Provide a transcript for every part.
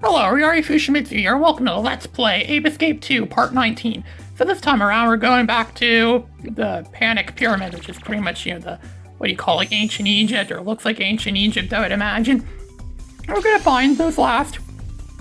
Hello, Ryari Fushimitsu here. Welcome to Let's Play Ape Escape 2, Part 19. So this time around, we're going back to the Panic Pyramid, which is pretty much, what do you call, like ancient Egypt, or looks like ancient Egypt, I would imagine. And we're gonna find those last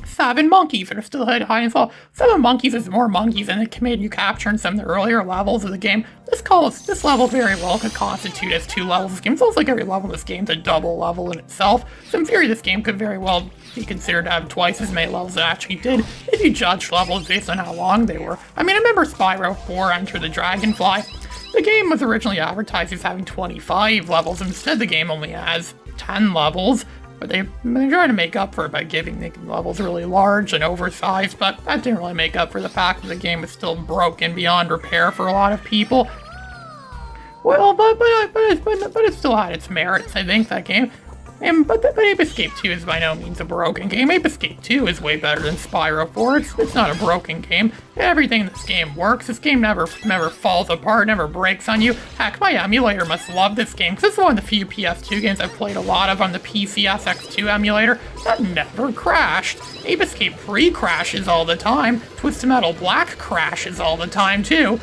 7 monkeys that are still hiding. So 7 monkeys is more monkeys than it made you capture in some of the earlier levels of the game. This level very well could constitute as 2 levels of this game. It's almost like every level of this game is a double level in itself. So in theory, this game could very well be considered to have twice as many levels as it actually did, if you judge levels based on how long they were. I mean, I remember Spyro 4 Enter the Dragonfly. The game was originally advertised as having 25 levels. Instead, the game only has 10 levels. But they're trying to make up for it by making levels really large and oversized, but that didn't really make up for the fact that the game is still broken beyond repair for a lot of people. Well, but it still had its merits, I think, that game. But Ape Escape 2 is by no means a broken game. Ape Escape 2 is way better than Spyro 4. It's not a broken game. Everything in this game works. This game never falls apart, never breaks on you. Heck, my emulator must love this game, because it's one of the few PS2 games I've played a lot of on the PCSX2 emulator that never crashed. Ape Escape 3 crashes all the time. Twisted Metal Black crashes all the time, too.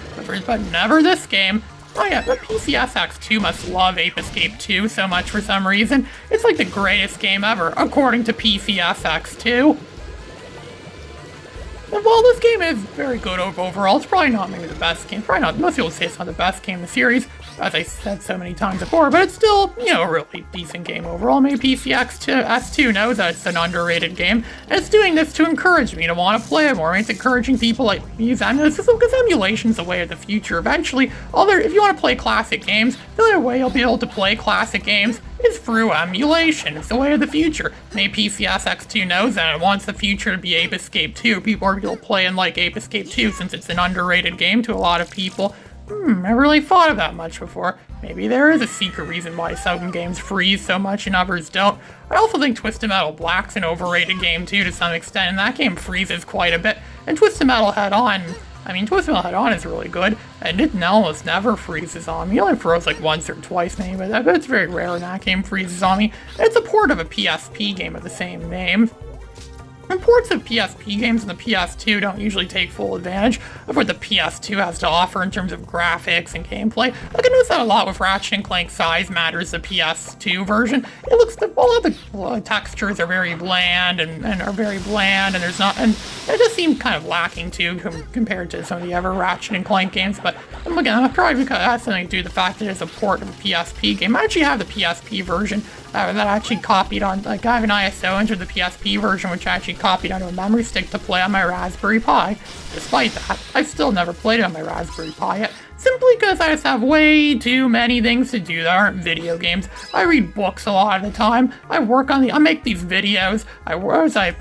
But never this game. Oh yeah, but PCSX2 must love Ape Escape 2 so much for some reason. It's like the greatest game ever, according to PCSX2. And while this game is very good overall, it's probably not maybe the best game. Probably not, most people say it's not the best game in the series, as I said so many times before, but it's still, a really decent game overall. Maybe PCSX2 knows that it's an underrated game, and it's doing this to encourage me to want to play it more. It's encouraging people like me use emulators, because emulation's the way of the future. Eventually, if you want to play classic games, the only way you'll be able to play classic games is through emulation. It's the way of the future. Maybe PCSX2 knows that it wants the future to be Ape Escape 2. People are going to play and like Ape Escape 2 since it's an underrated game to a lot of people. I never really thought of that much before. Maybe there is a secret reason why some games freeze so much and others don't. I also think Twisted Metal Black's an overrated game too to some extent, and that game freezes quite a bit. And Twisted Metal Head-On, Twisted Metal Head-On is really good, and it almost never freezes on me. It only froze like once or twice maybe, but it's very rare when that game freezes on me. It's a port of a PSP game of the same name. And ports of PSP games and the PS2 don't usually take full advantage of what the PS2 has to offer in terms of graphics and gameplay. I can notice that a lot with Ratchet & Clank Size Matters, the PS2 version. All of the textures are very bland and there's not, and it just seemed kind of lacking too compared to some of the other Ratchet & Clank games. But again, probably because it has something to do with the fact that it's a port of a PSP game. I actually have the PSP version that actually copied on, I have an ISO into the PSP version, which I actually copied onto a memory stick to play on my Raspberry Pi. Despite that, I've still never played it on my Raspberry Pi yet, simply because I just have way too many things to do that aren't video games. I read books a lot of the time, I make these videos, I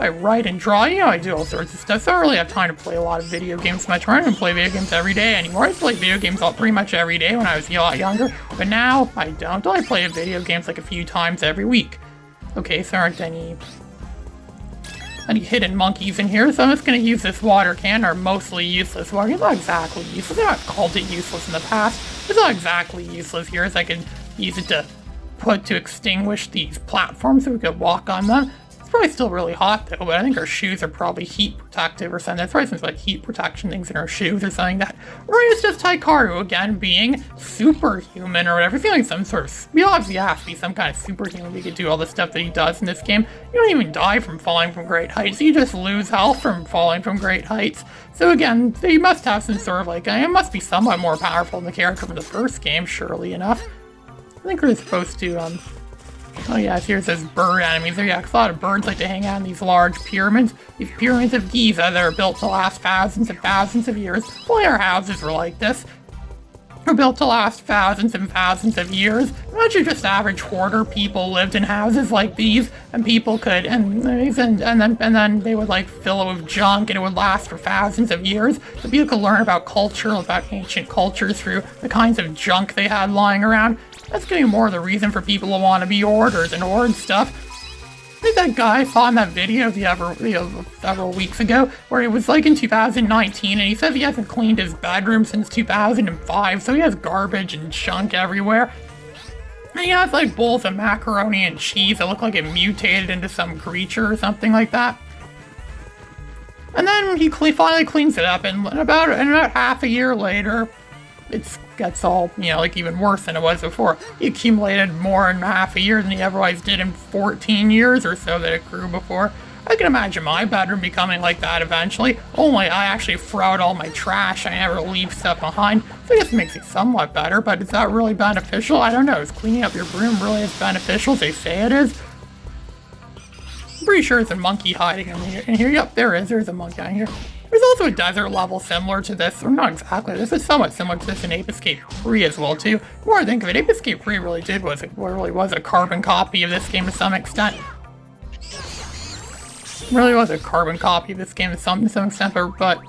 write and draw, I do all sorts of stuff, so I don't really have time to play a lot of video games much. I don't even play video games every day anymore. I used to play video games pretty much every day when I was a lot younger, but now I don't. I play video games like a few times every week. Okay, so there aren't any hidden monkeys in here, so I'm just going to use this water can, or mostly useless water can. Not exactly useless. I've called it useless in the past. It's not exactly useless here, as I can use it to extinguish these platforms so we could walk on them. It's probably still really hot though, but I think our shoes are probably heat protective or something. That's probably some like heat protection things in our shoes or something like that. Or it's just Hikaru again being superhuman or whatever. Feeling some sort of, we obviously have to be some kind of superhuman. We could do all the stuff that he does in this game. You don't even die from falling from great heights. You just lose health from falling from great heights. So again, they must have some sort of it must be somewhat more powerful than the character from the first game, surely enough. I think we're supposed to, oh yeah, here it says bird enemies. Yeah, a lot of birds like to hang out in these large pyramids. These pyramids of Giza that are built to last thousands and thousands of years. Well, our houses were like this. They're built to last thousands and thousands of years. Imagine just average hoarder people lived in houses like these, and people could, and then they would fill it with junk, and it would last for thousands of years. So people could learn about culture, about ancient cultures through the kinds of junk they had lying around. That's getting more of the reason for people to want to be hoarders and hoard stuff. I think that guy saw in that video several weeks ago, where it was in 2019, and he says he hasn't cleaned his bedroom since 2005, so he has garbage and junk everywhere. And he has bowls of macaroni and cheese that look like it mutated into some creature or something like that. And then he finally cleans it up, and about half a year later, it gets all, like even worse than it was before. He accumulated more in half a year than he otherwise did in 14 years or so that it grew before. I can imagine my bedroom becoming like that eventually, only I actually throw out all my trash, I never leave stuff behind, so I guess it makes it somewhat better, but is that really beneficial? I don't know, is cleaning up your room really as beneficial as they say it is? I'm pretty sure there's a monkey hiding in here. Yep, there's a monkey hiding here. There's also a desert level similar to this, or not exactly, this is somewhat similar to this in Ape Escape 3 as well too. The more I think of it, Ape Escape 3 really was a carbon copy of this game to some extent. Really was a carbon copy of this game to some extent, but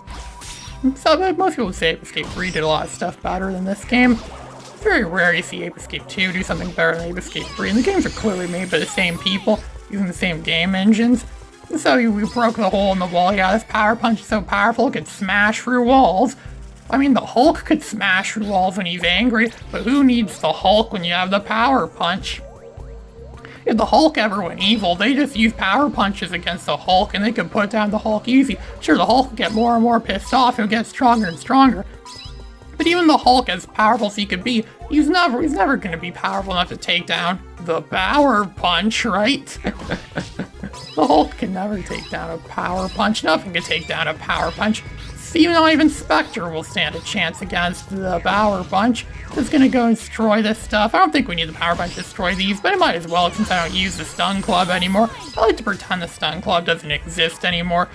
most people say Ape Escape 3 did a lot of stuff better than this game. It's very rare you see Ape Escape 2 do something better than Ape Escape 3, and the games are clearly made by the same people, using the same game engines. And so we broke the hole in the wall. Yeah, this power punch is so powerful it could smash through walls. I mean, the Hulk could smash through walls when he's angry, but who needs the Hulk when you have the power punch? If the Hulk ever went evil, they just use power punches against the Hulk and they could put down the Hulk easy. Sure, the Hulk would get more and more pissed off and get stronger and stronger. But even the Hulk, as powerful as he could be, he's never going to be powerful enough to take down the power punch, right? The Hulk can never take down a power punch. Nothing can take down a power punch. Not even Spectre will stand a chance against the power punch. It's gonna go and destroy this stuff. I don't think we need the power punch to destroy these, but it might as well since I don't use the stun club anymore. I like to pretend the stun club doesn't exist anymore.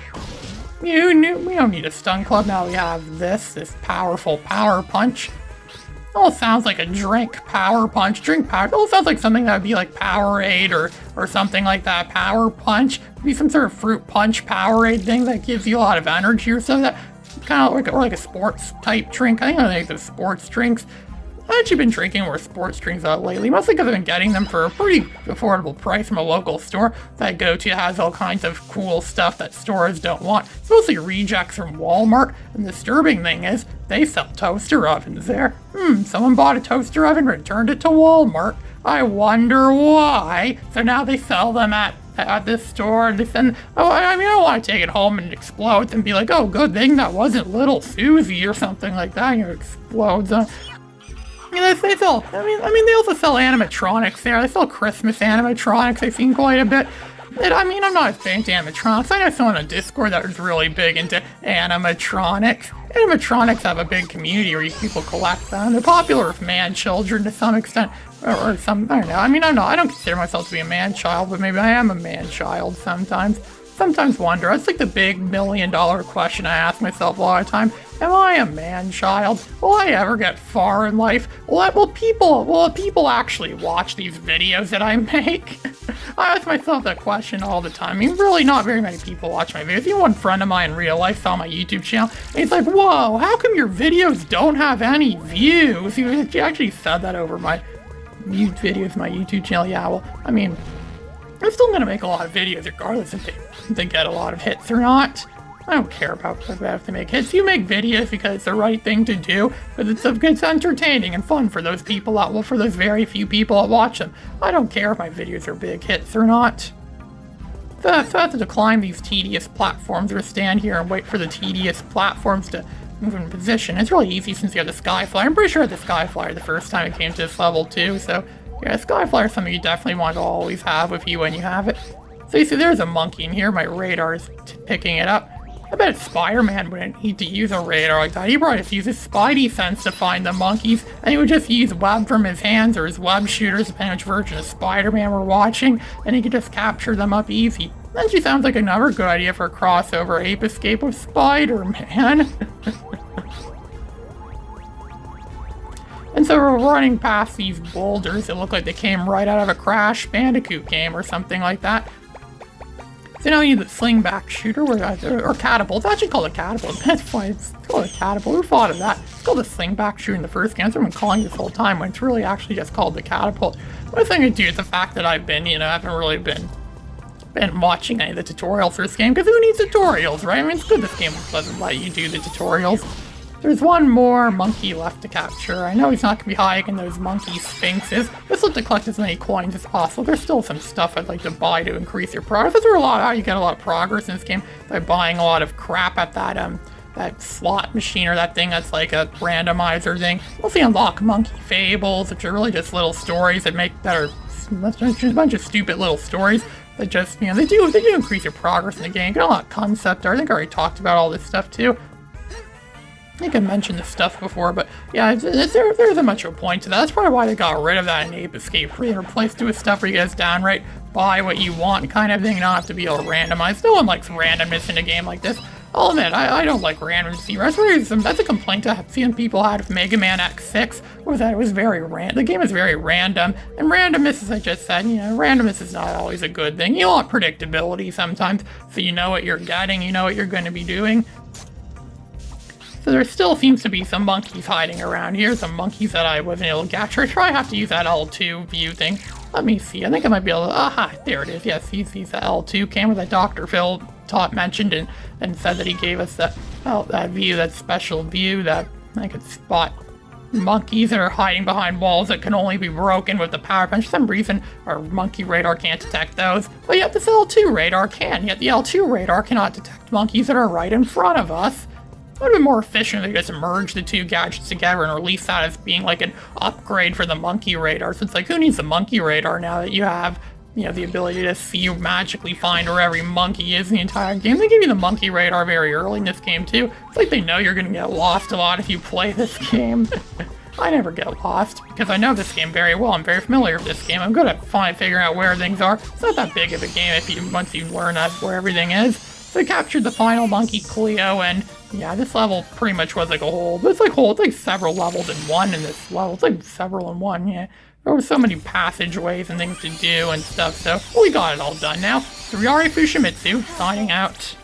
We don't need a stun club now. We have this powerful power punch. It all sounds like a drink, power punch, drink power. It all sounds like something that would be like Powerade or something like that. Power punch. It'd be some sort of fruit punch Powerade thing that gives you a lot of energy or something. Kind of like a sports type drink. I think the sports drinks. I've actually been drinking more sports drinks lately, mostly because I've been getting them for a pretty affordable price from a local store that I go to. It has all kinds of cool stuff that stores don't want. It's mostly rejects from Walmart, and the disturbing thing is, they sell toaster ovens there. Someone bought a toaster oven, returned it to Walmart. I wonder why. So now they sell them at this store, and I don't want to take it home and explode and be like, oh, good thing that wasn't Little Susie or something like that, it explodes. They sell, they also sell animatronics there. They sell Christmas animatronics, I've seen quite a bit. I'm not a big into animatronics. I know someone on Discord that was really big into animatronics. Animatronics have a big community where people collect them. They're popular with man-children to some extent. Or some, I don't know. I don't consider myself to be a man-child, but maybe I am a man-child sometimes. Sometimes wonder. That's like the big $1 million question I ask myself a lot of time. Am I a man-child? Will I ever get far in life? Will people actually watch these videos that I make? I ask myself that question all the time. Really not very many people watch my videos. Even one friend of mine in real life saw my YouTube channel, and he's like, whoa, how come your videos don't have any views? He actually said that over my videos, my YouTube channel. Yeah, well, I'm still gonna make a lot of videos regardless if they get a lot of hits or not. I don't care about if they make hits. You make videos because it's the right thing to do, but it's entertaining and fun for those people for those very few people that watch them. I don't care if my videos are big hits or not. So I have to decline these tedious platforms or stand here and wait for the tedious platforms to move in position. It's really easy since you have the Skyflyer. I'm pretty sure I had the Skyflyer the first time it came to this level too, so yeah, Skyflyer is something you definitely want to always have with you when you have it. So you see there's a monkey in here, my radar is picking it up. I bet Spider-Man wouldn't need to use a radar like that. He probably just uses Spidey sense to find the monkeys, and he would just use web from his hands or his web shooters, depending on which version of Spider-Man we're watching, and he could just capture them up easy. That actually sounds like another good idea for a crossover Ape Escape with Spider-Man. And so we're running past these boulders that look like they came right out of a Crash Bandicoot game or something like that. So now you need the slingback shooter, or catapult. It's actually called a catapult. That's fine. It's called a catapult. Who thought of that? It's called a slingback shooter in the first game. That's what I've been calling this whole time, when it's really actually just called the catapult. One thing I do is the fact that I've been, haven't really been watching any of the tutorials for this game, because who needs tutorials, right? It's good this game doesn't let you do the tutorials. There's one more monkey left to capture. I know he's not going to be hiding in those monkey sphinxes. Just look to collect as many coins as possible. There's still some stuff I'd like to buy to increase your progress. That's how you get a lot of progress in this game, by buying a lot of crap at that slot machine, or that thing that's like a randomizer thing. Mostly unlock monkey fables, which are really just little stories that are just a bunch of stupid little stories that just, they do increase your progress in the game. Get a lot of concept art. I think I already talked about all this stuff too. I think I mentioned this stuff before, but yeah, there isn't much of a point to that. That's probably why they got rid of that in Ape Escape 3 and replaced it with stuff where you guys downright buy what you want kind of thing, not have to be able to randomize. No one likes randomness in a game like this. I'll admit, I don't like randomness. That's a complaint I've seen people had with Mega Man X6, was that it was very random. The game is very random, and randomness, as I just said, randomness is not always a good thing. You want predictability sometimes, so you know what you're getting, you know what you're going to be doing. So there still seems to be some monkeys hiding around here, some monkeys that I wasn't able to capture. I probably have to use that L2 view thing. Let me see, I think I might be able to, aha, there it is. Yes, he's the L2 camera that Dr. Phil mentioned and said that he gave us that view, that special view that I could spot monkeys that are hiding behind walls that can only be broken with the power punch. For some reason, our monkey radar can't detect those, but yet this L2 radar can. Yet the L2 radar cannot detect monkeys that are right in front of us. It would have been more efficient if they just merged the two gadgets together and released that as being like an upgrade for the monkey radar. So it's like, who needs the monkey radar now that you have, the ability to see, magically find where every monkey is in the entire game? They give you the monkey radar very early in this game too. It's like they know you're going to get lost a lot if you play this game. I never get lost because I know this game very well. I'm very familiar with this game. I'm good at figuring out where things are. It's not that big of a game once you learn where everything is. So I captured the final monkey, Cleo, and yeah, this level pretty much was like a whole, it's like several levels in one in this level. It's like several in one, yeah. There were so many passageways and things to do and stuff, so we got it all done now. So Ryari Fushimitsu, signing out.